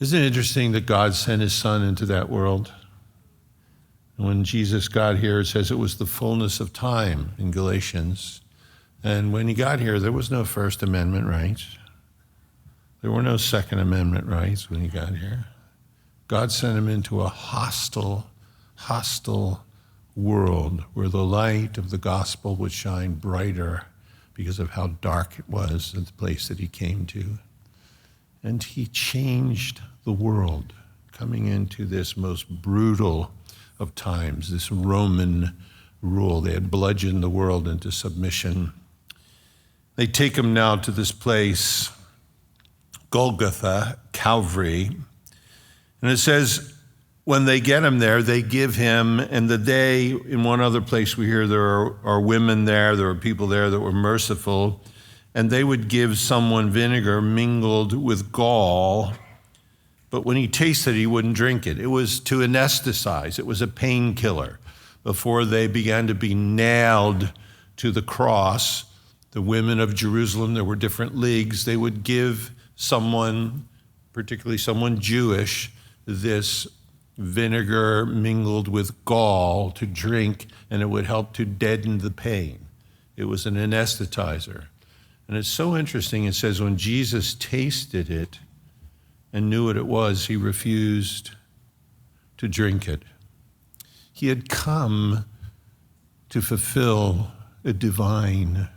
Isn't it interesting that God sent his son into that world? And when Jesus got here, it says it was the fullness of time in Galatians. And when he got here, there was no First Amendment rights. There were no Second Amendment rights when he got here. God sent him into a hostile world where the light of the gospel would shine brighter because of how dark it was in the place that he came to. And he changed the world, coming into this most brutal of times, this Roman rule. They had bludgeoned the world into submission. They take him now to this place, Golgotha, Calvary. And it says, when they get him there, they give him, and the day, in one other place we hear there are women there are people there that were merciful, and they would give someone vinegar mingled with gall, but when he tasted it, he wouldn't drink it. It was to anesthetize. It was a painkiller. Before they began to be nailed to the cross, the women of Jerusalem, there were different leagues, they would give someone, particularly someone Jewish, this vinegar mingled with gall to drink, and it would help to deaden the pain. It was an anesthetizer. And it's so interesting, it says when Jesus tasted it and knew what it was, he refused to drink it. He had come to fulfill a divine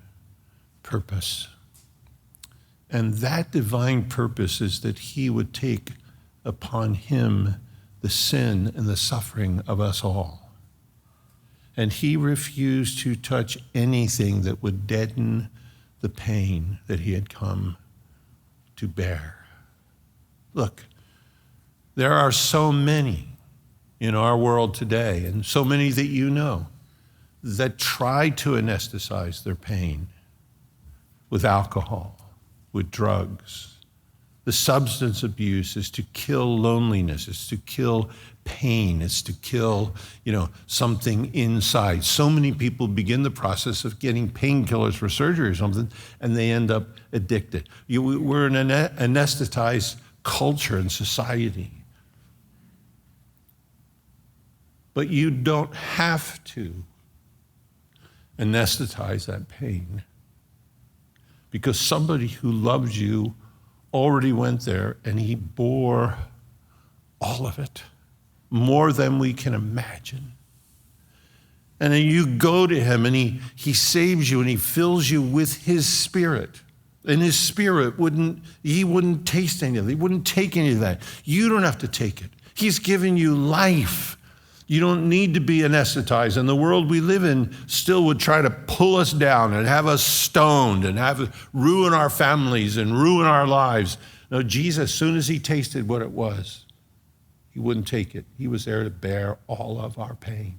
purpose. And that divine purpose is that he would take upon him the sin and the suffering of us all. And he refused to touch anything that would deaden the pain that he had come to bear. Look, there are so many in our world today, and so many that you know, that try to anesthetize their pain with alcohol, with drugs. The substance abuse is to kill loneliness, it's to kill pain, it's to kill, something inside. So many people begin the process of getting painkillers for surgery or something, and they end up addicted. We're in an anesthetized culture and society. But you don't have to anesthetize that pain, because somebody who loves you already went there, and he bore all of it, more than we can imagine. And then you go to him, and he saves you, and he fills you with his spirit. And his spirit wouldn't taste any of it. He wouldn't take any of that. You don't have to take it. He's given you life. You don't need to be anesthetized. And the world we live in still would try to pull us down and have us stoned and ruin our families and ruin our lives. No, Jesus, as soon as he tasted what it was, he wouldn't take it. He was there to bear all of our pain.